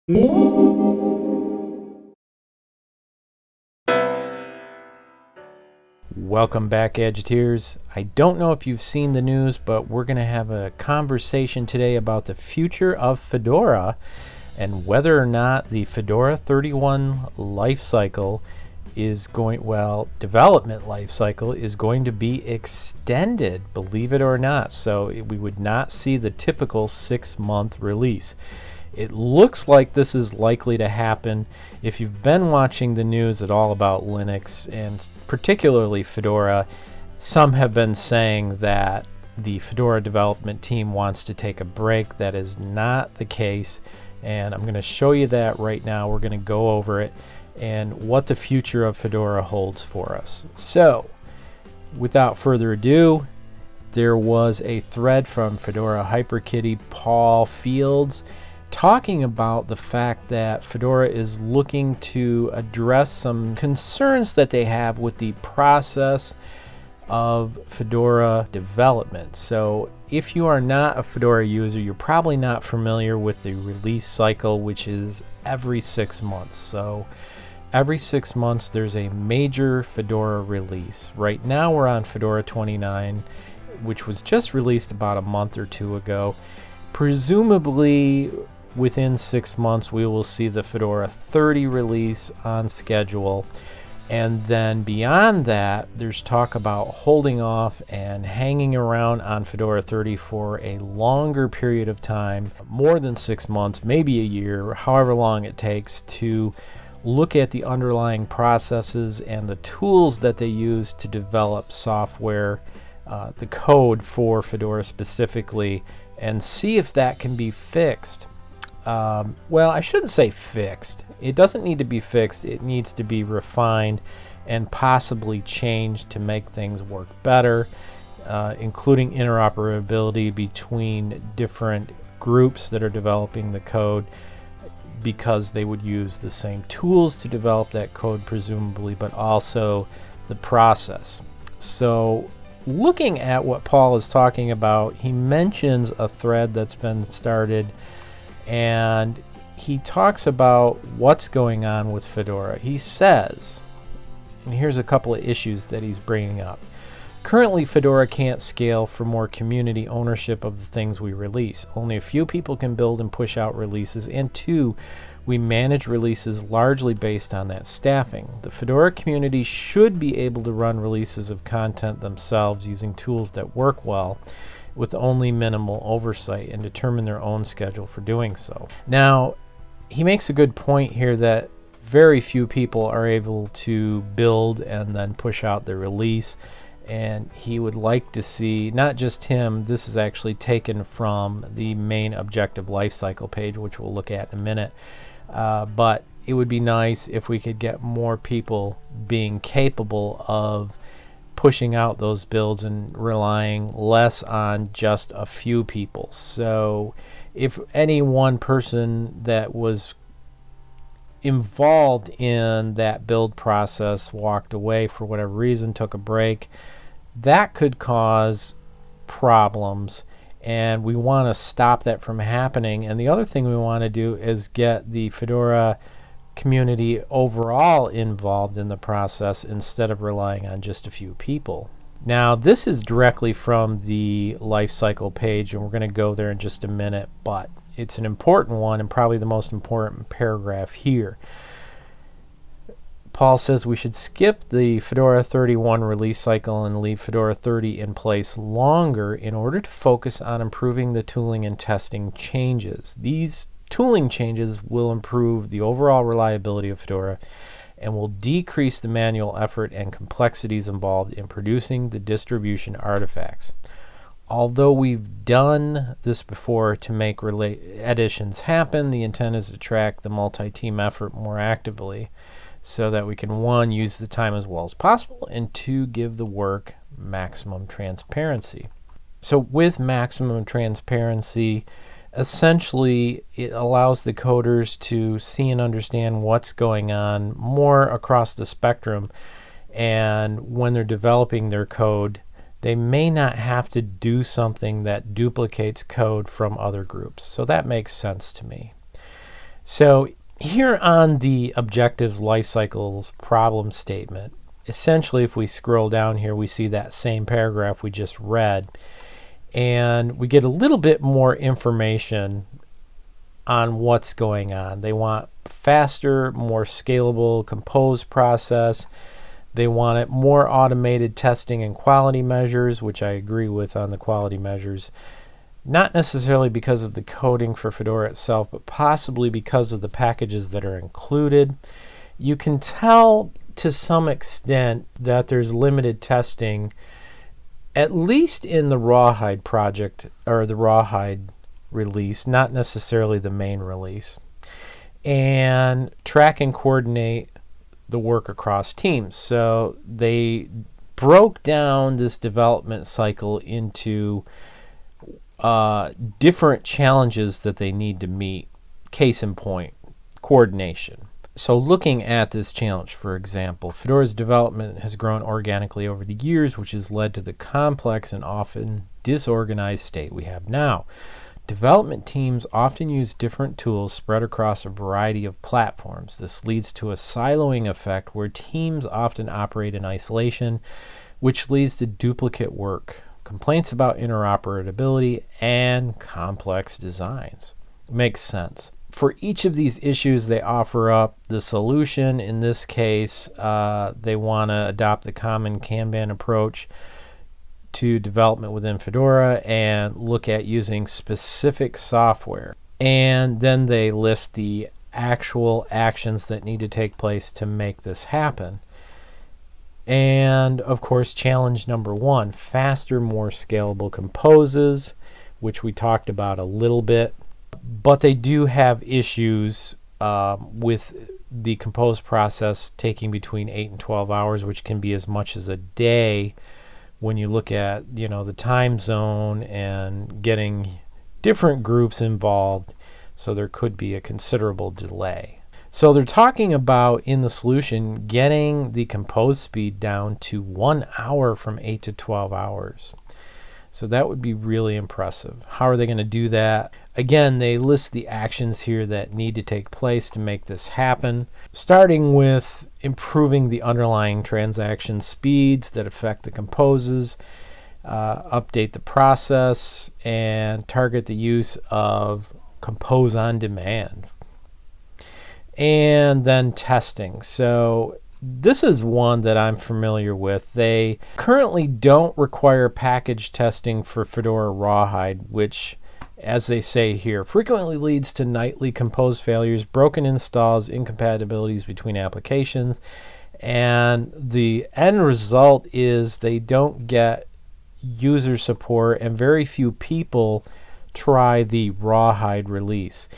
Welcome back, Gadgeteers. I don't know if you've seen the news, but we're going to have a conversation today about the future of Fedora and whether or not the Fedora 31 lifecycle is development lifecycle is going to be extended, believe it or not. So we would not see the typical 6-month release. It looks like this is likely to happen. If you've been watching the news at all about Linux and particularly Fedora, some have been saying that the Fedora development team wants to take a break. That is not the case, and I'm going to show you that right now. We're going to go over it and what the future of Fedora holds for us. So, without further ado, there was a thread from Fedora HyperKitty Paul Fields talking about the fact that Fedora is looking to address some concerns that they have with the process of Fedora development. So if you are not a Fedora user, you're probably not familiar with the release cycle, which is every 6 months. So every 6 months there's a major Fedora release. Right now we're on Fedora 29, which was just released about a month or two ago. Presumably within 6 months, we will see the Fedora 30 release on schedule. And then beyond that, there's talk about holding off and hanging around on Fedora 30 for a longer period of time, more than 6 months, maybe a year, however long it takes to look at the underlying processes and the tools that they use to develop software, the code for Fedora specifically, and see if that can be fixed. Well, I shouldn't say fixed. It doesn't need to be fixed. It needs to be refined and possibly changed to make things work better, including interoperability between different groups that are developing the code, because they would use the same tools to develop that code presumably, but also the process. So looking at what Paul is talking about, he mentions a thread that's been started, and he talks about what's going on with Fedora. He says, and here's a couple of issues that he's bringing up. Currently, Fedora can't scale for more community ownership of the things we release. Only a few people can build and push out releases, and 2, we manage releases largely based on that staffing. The Fedora community should be able to run releases of content themselves using tools that work well, with only minimal oversight, and determine their own schedule for doing so. Now, he makes a good point here that very few people are able to build and then push out the release, and he would like to see, not just him, this is actually taken from the main objective lifecycle page, which we'll look at in a minute, but it would be nice if we could get more people being capable of pushing out those builds and relying less on just a few people. So if any one person that was involved in that build process walked away for whatever reason, took a break, that could cause problems, and we want to stop that from happening. And the other thing we want to do is get the Fedora community overall involved in the process instead of relying on just a few people. Now, this is directly from the lifecycle page, and we're going to go there in just a minute, but it's an important one and probably the most important paragraph here. Paul says we should skip the Fedora 31 release cycle and leave Fedora 30 in place longer in order to focus on improving the tooling and testing changes. These tooling changes will improve the overall reliability of Fedora and will decrease the manual effort and complexities involved in producing the distribution artifacts. Although we've done this before to make additions happen, the intent is to track the multi-team effort more actively so that we can, 1, use the time as well as possible, and 2, give the work maximum transparency. So with maximum transparency, essentially it allows the coders to see and understand what's going on more across the spectrum, and when they're developing their code, they may not have to do something that duplicates code from other groups. So that makes sense to me. So here on the objectives lifecycles problem statement, essentially if we scroll down here, we see that same paragraph we just read, and we get a little bit more information on what's going on. They want faster, more scalable compose process. They want it more automated testing and quality measures, which I agree with on the quality measures. Not necessarily because of the coding for Fedora itself, but possibly because of the packages that are included. You can tell to some extent that there's limited testing, at least in the Rawhide project, or the Rawhide release, not necessarily the main release. And track and coordinate the work across teams. So they broke down this development cycle into different challenges that they need to meet. Case in point, coordination. So looking at this challenge, for example, Fedora's development has grown organically over the years, which has led to the complex and often disorganized state we have now. Development teams often use different tools spread across a variety of platforms. This leads to a siloing effect where teams often operate in isolation, which leads to duplicate work, complaints about interoperability, and complex designs. Makes sense. For each of these issues, they offer up the solution. In this case, they want to adopt the common Kanban approach to development within Fedora and look at using specific software. And then they list the actual actions that need to take place to make this happen. And of course, challenge number one, faster, more scalable composes, which we talked about a little bit. But they do have issues with the compose process taking between 8 and 12 hours, which can be as much as a day when you look at, the time zone and getting different groups involved. So there could be a considerable delay. So they're talking about, in the solution, getting the compose speed down to 1 hour from 8 to 12 hours. So that would be really impressive. How are they going to do that? Again, they list the actions here that need to take place to make this happen, starting with improving the underlying transaction speeds that affect the composes, update the process, and target the use of compose on demand. And then testing. So this is one that I'm familiar with. They currently don't require package testing for Fedora Rawhide, which, as they say here, frequently leads to nightly compose failures, broken installs, incompatibilities between applications, and the end result is they don't get user support and very few people try the Rawhide release.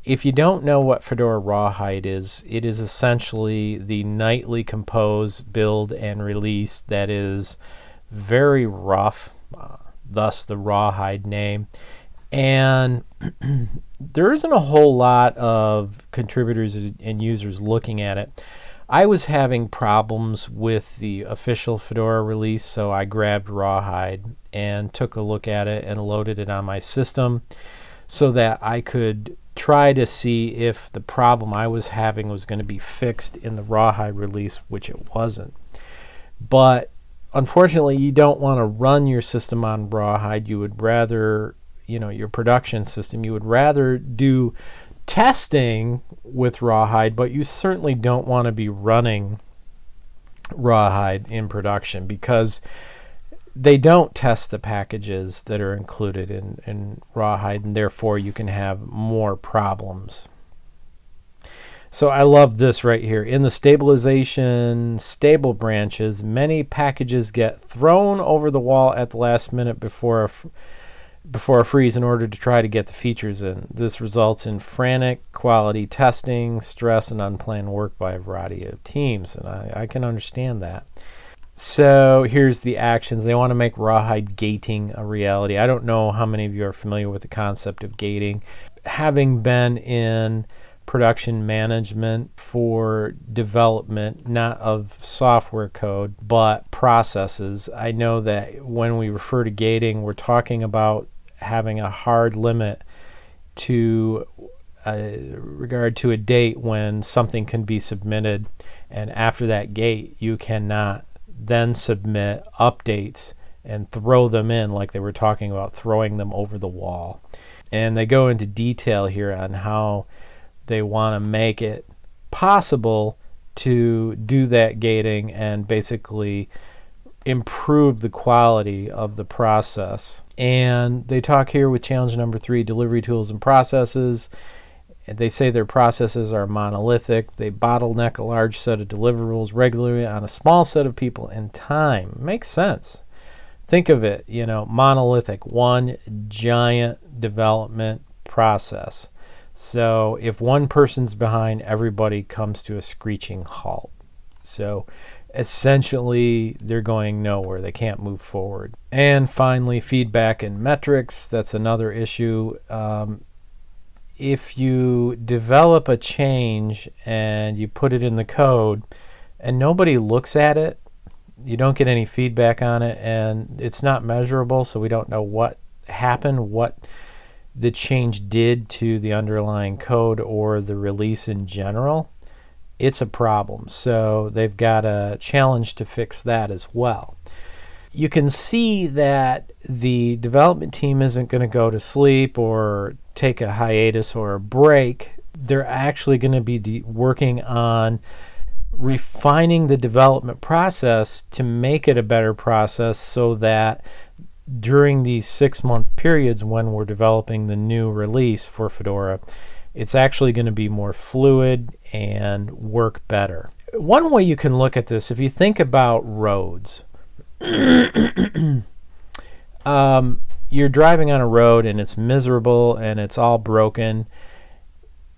If you don't know what Fedora Rawhide is, it is essentially the nightly compose, build, and release that is very rough, thus the Rawhide name. And there isn't a whole lot of contributors and users looking at it. I was having problems with the official Fedora release, so I grabbed Rawhide and took a look at it and loaded it on my system so that I could try to see if the problem I was having was going to be fixed in the Rawhide release, which it wasn't. But unfortunately, you don't want to run your system on Rawhide. You would rather, your production system, you would rather do testing with Rawhide, but you certainly don't want to be running Rawhide in production because they don't test the packages that are included in Rawhide, and therefore you can have more problems. So I love this right here. In the stabilization stable branches, many packages get thrown over the wall at the last minute before a freeze in order to try to get the features in. This results in frantic quality testing, stress, and unplanned work by a variety of teams, and I can understand that. So here's the actions. They want to make Rawhide gating a reality. I don't know how many of you are familiar with the concept of gating. Having been in production management for development, not of software code, but processes, I know that when we refer to gating, we're talking about having a hard limit to regard to a date when something can be submitted, and after that date you cannot then submit updates and throw them in like they were talking about throwing them over the wall. And they go into detail here on how they want to make it possible to do that gating and basically improve the quality of the process. And they talk here with challenge number 3, delivery tools and processes. And they say their processes are monolithic. They bottleneck a large set of deliverables regularly on a small set of people and time. Makes sense. Think of it, monolithic, one giant development process. So if one person's behind, everybody comes to a screeching halt. So essentially, they're going nowhere. They can't move forward. And finally, feedback and metrics. That's another issue. If you develop a change and you put it in the code and nobody looks at it, you don't get any feedback on it, and it's not measurable, so we don't know what happened, what the change did to the underlying code or the release in general. It's a problem. So they've got a challenge to fix that as well. You can see that the development team isn't going to go to sleep or take a hiatus or a break. They're actually going to be working on refining the development process to make it a better process so that during these 6-month periods when we're developing the new release for Fedora, it's actually going to be more fluid and work better. One way you can look at this, if you think about roads, you're driving on a road and it's miserable and it's all broken.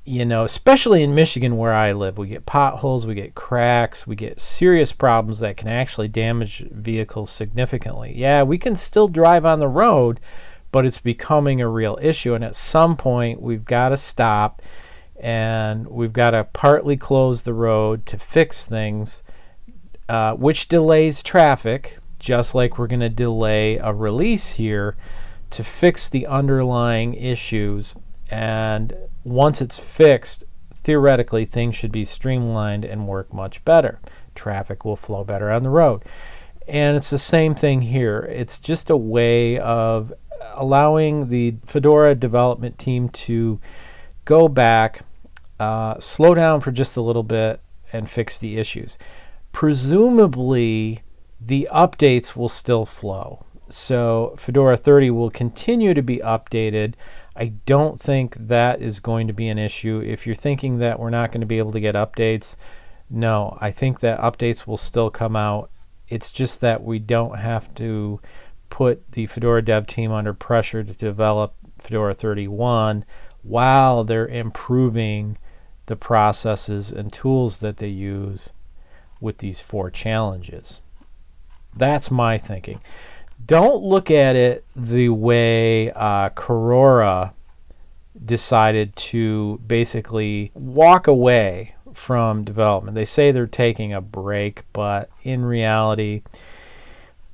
Especially in Michigan where I live, we get potholes, we get cracks, we get serious problems that can actually damage vehicles significantly. Yeah, we can still drive on the road, but it's becoming a real issue. And at some point, we've got to stop and we've got to partly close the road to fix things, which delays traffic, just like we're going to delay a release here to fix the underlying issues. And once it's fixed, theoretically, things should be streamlined and work much better. Traffic will flow better on the road. And it's the same thing here. It's just a way of allowing the Fedora development team to go back, slow down for just a little bit, and fix the issues. Presumably, the updates will still flow. So Fedora 30 will continue to be updated. I don't think that is going to be an issue. If you're thinking that we're not going to be able to get updates, no, I think that updates will still come out. It's just that we don't have to put the Fedora dev team under pressure to develop Fedora 31 while they're improving the processes and tools that they use with these 4 challenges. That's my thinking. Don't look at it the way Korora decided to basically walk away from development. They say they're taking a break, but in reality,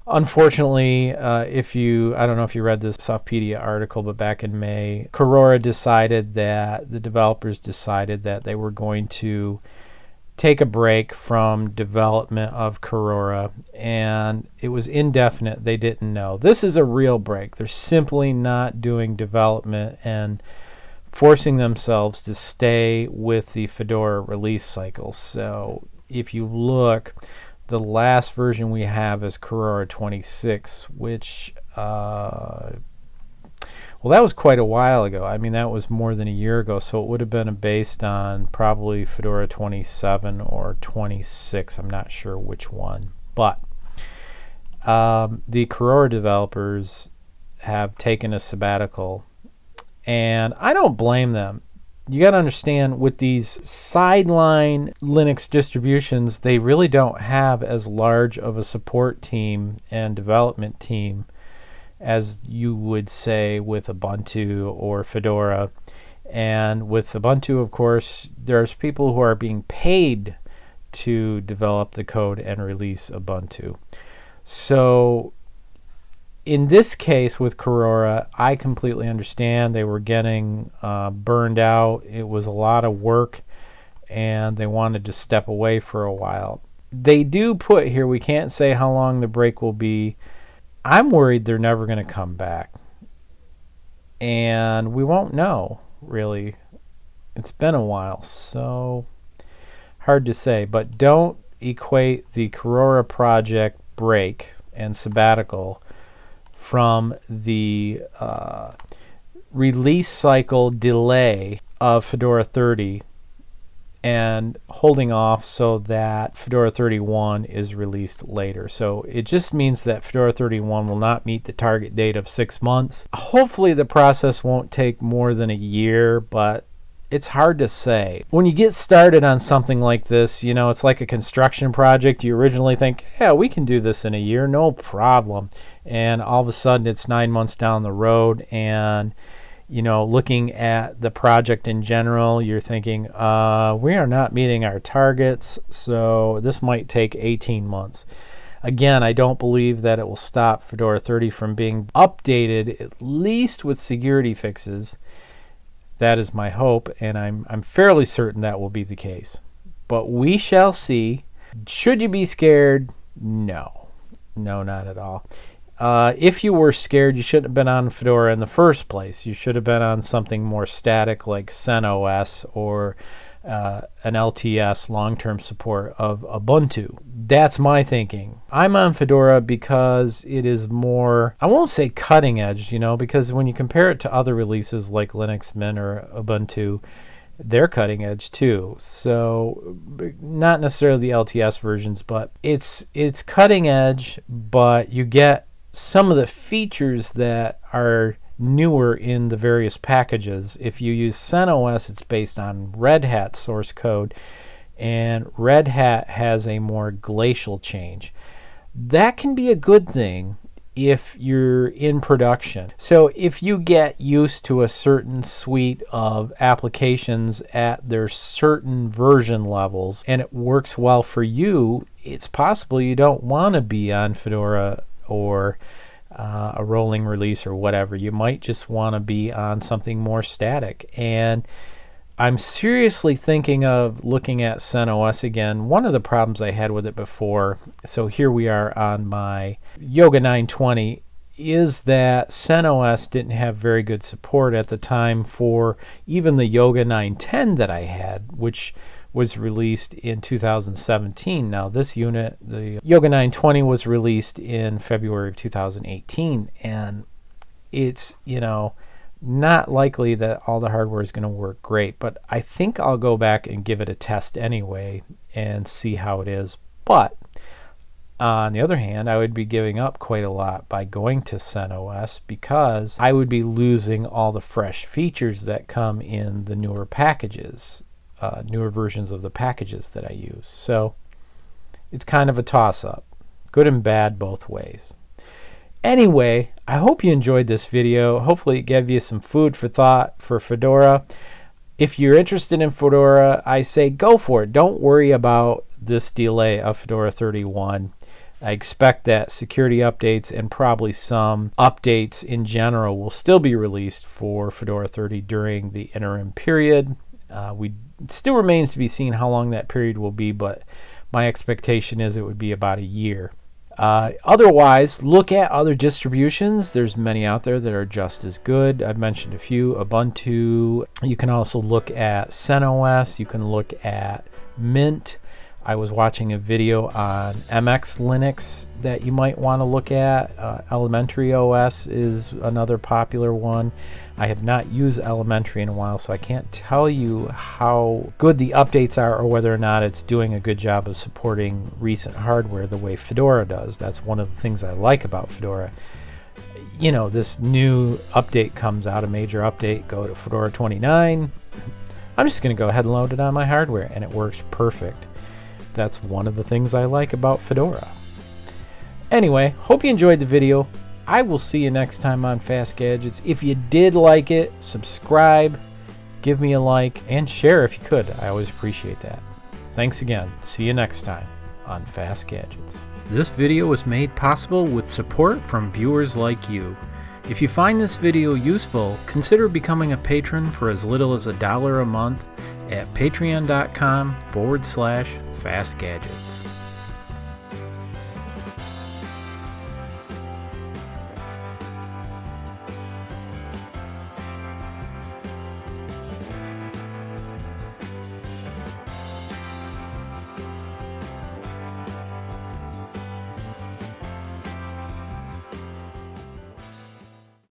unfortunately, I don't know if you read this Softpedia article, but back in May, Korora decided that the developers decided that they were going to take a break from development of Korora, and it was indefinite. They didn't know. This is a real break. They're simply not doing development and forcing themselves to stay with the Fedora release cycle. So if you look, the last version we have is Korora 26, which well, that was quite a while ago. I mean, that was more than a year ago, so it would have been based on probably Fedora 27 or 26. I'm not sure which one. But the Korora developers have taken a sabbatical, and I don't blame them. You got to understand, with these sideline Linux distributions, they really don't have as large of a support team and development team as you would say with Ubuntu or Fedora. And with Ubuntu, of course, there's people who are being paid to develop the code and release Ubuntu. So in this case with Korora, I completely understand. They were getting burned out. It was a lot of work, and they wanted to step away for a while. They do put here, we can't say how long the break will be. I'm worried they're never going to come back. And we won't know, really. It's been a while, so hard to say. But don't equate the Korora project break and sabbatical from the release cycle delay of Fedora 30 and holding off so that Fedora 31 is released later. So it just means that Fedora 31 will not meet the target date of 6 months. Hopefully the process won't take more than a year, but it's hard to say. When you get started on something like this, you know, it's like a construction project. You originally think, yeah, we can do this in a year, no problem. And all of a sudden it's 9 months down the road, and you know, looking at the project in general, you're thinking, we are not meeting our targets, so this might take 18 months. Again, I don't believe that it will stop Fedora 30 from being updated, at least with security fixes. That is my hope, and I'm fairly certain that will be the case. But we shall see. Should you be scared? No. No, not at all. If you were scared, you shouldn't have been on Fedora in the first place. You should have been on something more static like CentOS or an LTS, long-term support of Ubuntu. That's my thinking. I'm on Fedora because it is more, I won't say cutting edge, you know, because when you compare it to other releases like Linux Mint or Ubuntu, they're cutting edge too. So not necessarily the LTS versions, but it's cutting edge, but you get some of the features that are newer in the various packages. If you use CentOS, it's based on Red Hat source code, and Red Hat has a more glacial change. That can be a good thing if you're in production. So if you get used to a certain suite of applications at their certain version levels and it works well for you, it's possible you don't want to be on Fedora or a rolling release or whatever. You might just want to be on something more static. And I'm seriously thinking of looking at CentOS again. One of the problems I had with it before, so here we are on my Yoga 920, is that CentOS didn't have very good support at the time for even the Yoga 910 that I had, which was released in 2017. Now this unit, the Yoga 920, was released in February of 2018, and it's, you know, not likely that all the hardware is going to work great, but I think I'll go back and give it a test anyway and see how it is. But on the other hand, I would be giving up quite a lot by going to CentOS because I would be losing all the fresh features that come in the newer packages. Newer versions of the packages that I use. So it's kind of a toss-up. Good and bad both ways. Anyway, I hope you enjoyed this video. Hopefully it gave you some food for thought for Fedora. If you're interested in Fedora, I say go for it. Don't worry about this delay of Fedora 31. I expect that security updates and probably some updates in general will still be released for Fedora 30 during the interim period. It still remains to be seen how long that period will be, but my expectation is it would be about a year. Otherwise, look at other distributions. There's many out there that are just as good. I've mentioned a few. Ubuntu. You can also look at CentOS. You can look at Mint. I was watching a video on MX Linux that you might want to look at. Elementary OS is another popular one. I have not used Elementary in a while, so I can't tell you how good the updates are or whether or not it's doing a good job of supporting recent hardware the way Fedora does. That's one of the things I like about Fedora. You know, this new update comes out, a major update, go to Fedora 29. I'm just going to go ahead and load it on my hardware, and it works perfect. That's one of the things I like about Fedora. Anyway, hope you enjoyed the video. I will see you next time on Fast Gadgets. If you did like it, subscribe, give me a like, and share if you could. I always appreciate that. Thanks again. See you next time on Fast Gadgets. This video was made possible with support from viewers like you. If you find this video useful, consider becoming a patron for as little as $1 a month at patreon.com/FastGadgets.